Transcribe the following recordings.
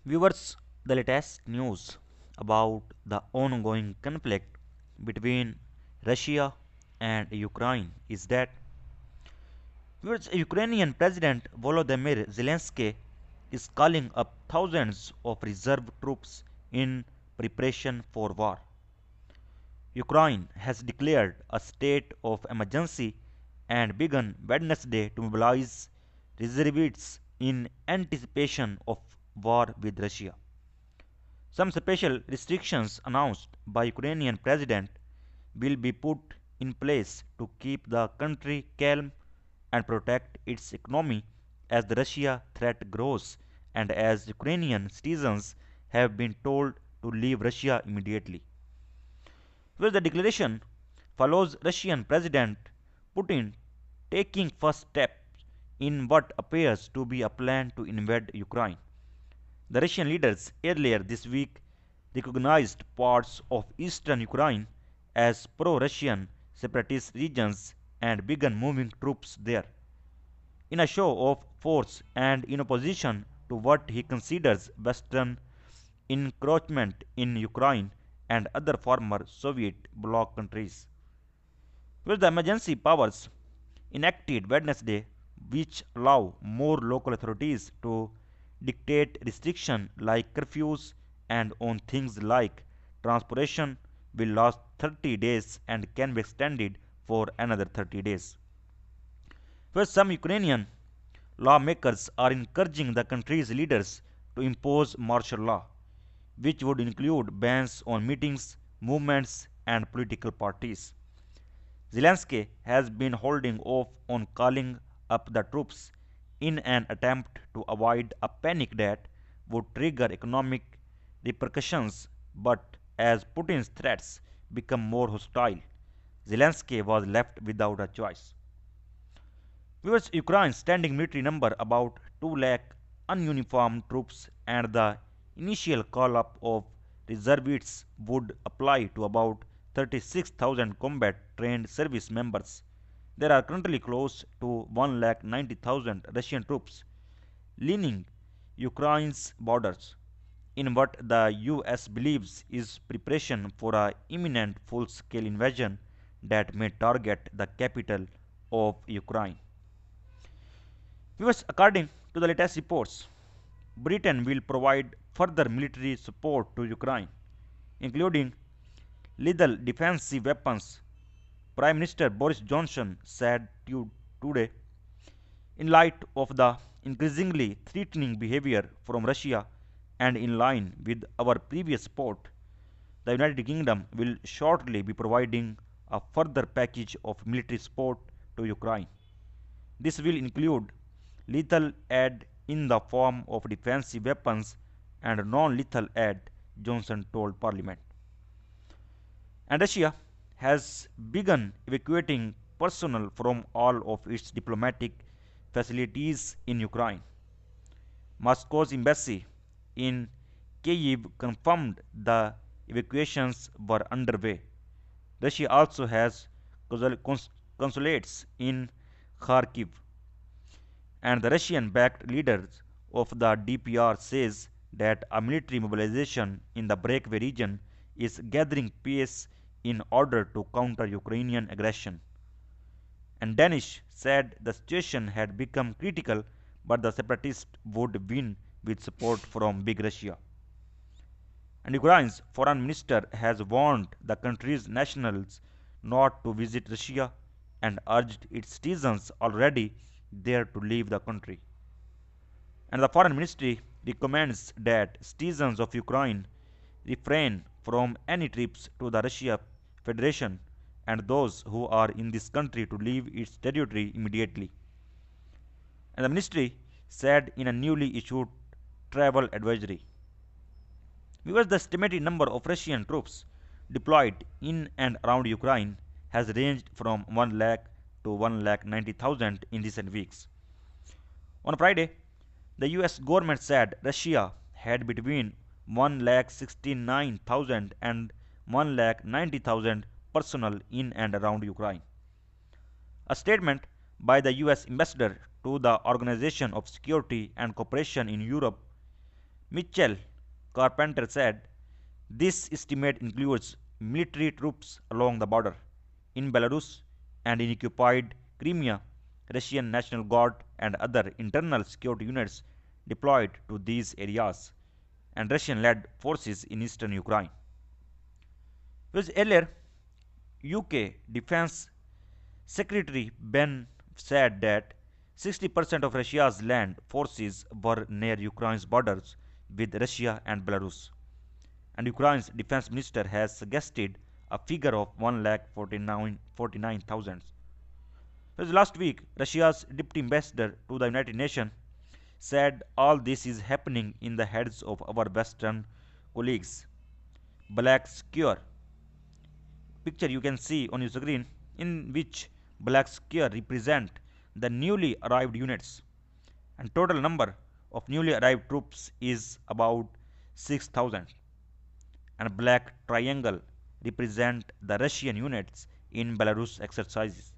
Viewers, the latest news about the ongoing conflict between Russia and Ukraine is that Ukrainian President Volodymyr Zelensky is calling up thousands of reserve troops in preparation for war. Ukraine has declared a state of emergency and begun Wednesday to mobilize reservists in anticipation of war with Russia. Some special restrictions announced by Ukrainian president will be put in place to keep the country calm and protect its economy as the Russia threat grows and as Ukrainian citizens have been told to leave Russia immediately. Where the declaration follows Russian President Putin taking first steps in what appears to be a plan to invade Ukraine. The Russian leaders earlier this week recognized parts of eastern Ukraine as pro Russian separatist regions and began moving troops there, in a show of force and in opposition to what he considers Western encroachment in Ukraine and other former Soviet bloc countries. With the emergency powers enacted Wednesday, which allow more local authorities to dictate restrictions like curfews and on things like transportation, will last 30 days and can be extended for another 30 days. Where some Ukrainian lawmakers are encouraging the country's leaders to impose martial law, which would include bans on meetings, movements, and political parties. Zelensky has been holding off on calling up the troops in an attempt to avoid a panic that would trigger economic repercussions, but as Putin's threats become more hostile, Zelensky was left without a choice. With Ukraine's standing military number about 2 lakh ununiformed troops and the initial call up of reservists would apply to about 36,000 combat trained service members. There are currently close to 1,90,000 Russian troops lining Ukraine's borders in what the US believes is preparation for a imminent full scale invasion that may target the capital of Ukraine. Viewers, according to the latest reports, Britain will provide further military support to Ukraine, including lethal defensive weapons, Prime Minister Boris Johnson said today, in light of the increasingly threatening behavior from Russia and in line with our previous support, the United Kingdom will shortly be providing a further package of military support to Ukraine. This will include lethal aid in the form of defensive weapons and non lethal aid, Johnson told Parliament. And Russia has begun evacuating personnel from all of its diplomatic facilities in Ukraine. Moscow's embassy in Kyiv confirmed the evacuations were underway. Russia also has consulates in Kharkiv, and the Russian backed leaders of the DPR says that a military mobilization in the breakaway region is gathering pace in order to counter Ukrainian aggression. And Danish said the situation had become critical, but the separatists would win with support from Big Russia. And Ukraine's foreign minister has warned the country's nationals not to visit Russia and urged its citizens already there to leave the country. And the foreign ministry recommends that citizens of Ukraine refrain from any trips to the Russia Federation and those who are in this country to leave its territory immediately. And the ministry said in a newly issued travel advisory. Because the estimated number of Russian troops deployed in and around Ukraine has ranged from 1 lakh to 1,90,000 in recent weeks. On Friday, the US government said Russia had between 1,69,000 and 1,90,000 personnel in and around Ukraine. A statement by the US ambassador to the Organization of Security and Cooperation in Europe Mitchell Carpenter said this estimate includes military troops along the border in Belarus and in occupied Crimea, Russian National Guard and other internal security units deployed to these areas, and Russian led forces in eastern Ukraine. Whereas earlier, UK Defense Secretary Ben said that 60% of Russia's land forces were near Ukraine's borders with Russia and Belarus. And Ukraine's defense minister has suggested a figure of 1,49,000. Last week, Russia's deputy ambassador to the United Nations said all this is happening in the heads of our Western colleagues. Black square picture you can see on your screen, in which black square represent the newly arrived units, and total number of newly arrived troops is about 6,000, and black triangle represent the Russian units in Belarus exercises,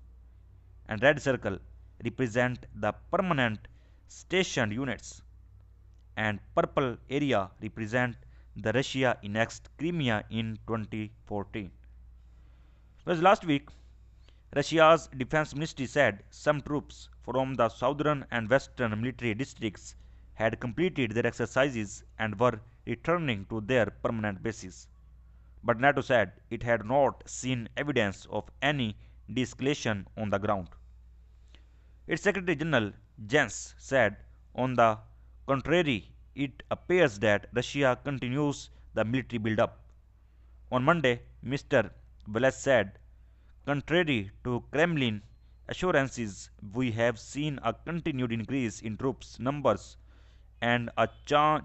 and red circle represent the permanent stationed units, and purple area represent the Russia annexed Crimea in 2014. Whereas last week, Russia's defense ministry said some troops from the southern and western military districts had completed their exercises and were returning to their permanent bases. But NATO said it had not seen evidence of any de escalation on the ground. Its Secretary General Jens said, on the contrary, it appears that Russia continues the military build-up. On Monday, Mr. Velas said, contrary to Kremlin assurances, we have seen a continued increase in troops numbers and a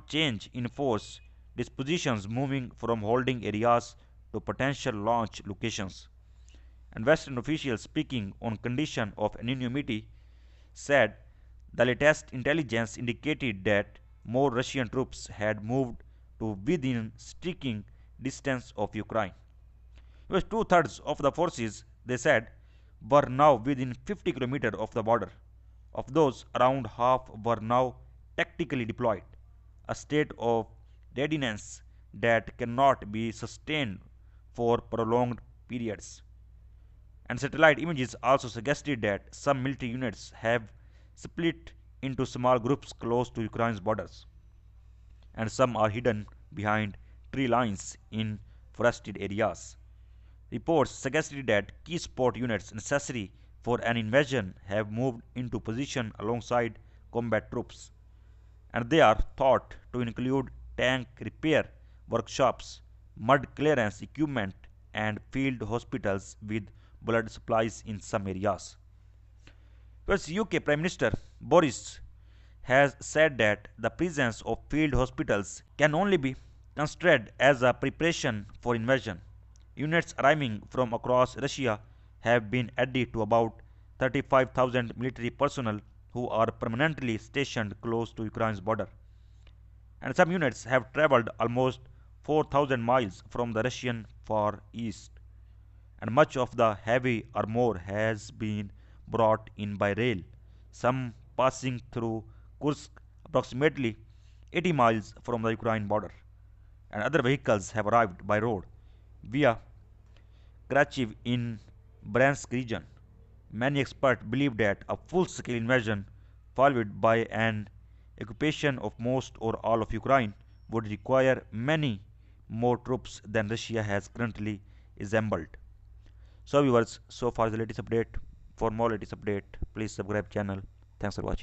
change in force dispositions moving from holding areas to potential launch locations. And Western officials speaking on condition of anonymity said the latest intelligence indicated that more Russian troops had moved to within striking distance of Ukraine. With two-thirds of the forces, they said, were now within 50 kilometers of the border. Of those, around half were now tactically deployed, a state of readiness that cannot be sustained for prolonged periods. And satellite images also suggested that some military units have split into small groups close to Ukraine's borders, and some are hidden behind tree lines in forested areas. Reports suggested that key support units necessary for an invasion have moved into position alongside combat troops, and they are thought to include tank repair workshops, mud clearance equipment, and field hospitals with blood supplies in some areas. Whereas UK Prime Minister Boris has said that the presence of field hospitals can only be considered as a preparation for invasion. Units arriving from across Russia have been added to about 35,000 military personnel who are permanently stationed close to Ukraine's border. And some units have traveled almost 4,000 miles from the Russian far east. And much of the heavy armor has been brought in by rail, some passing through Kursk, approximately 80 miles from the Ukraine border. And other vehicles have arrived by road via Kharkiv in Bryansk region. Many experts believe that a full-scale invasion, followed by an occupation of most or all of Ukraine, would require many more troops than Russia has currently assembled. So viewers, so far is the latest update. For more latest update, please subscribe channel. Thanks for watching.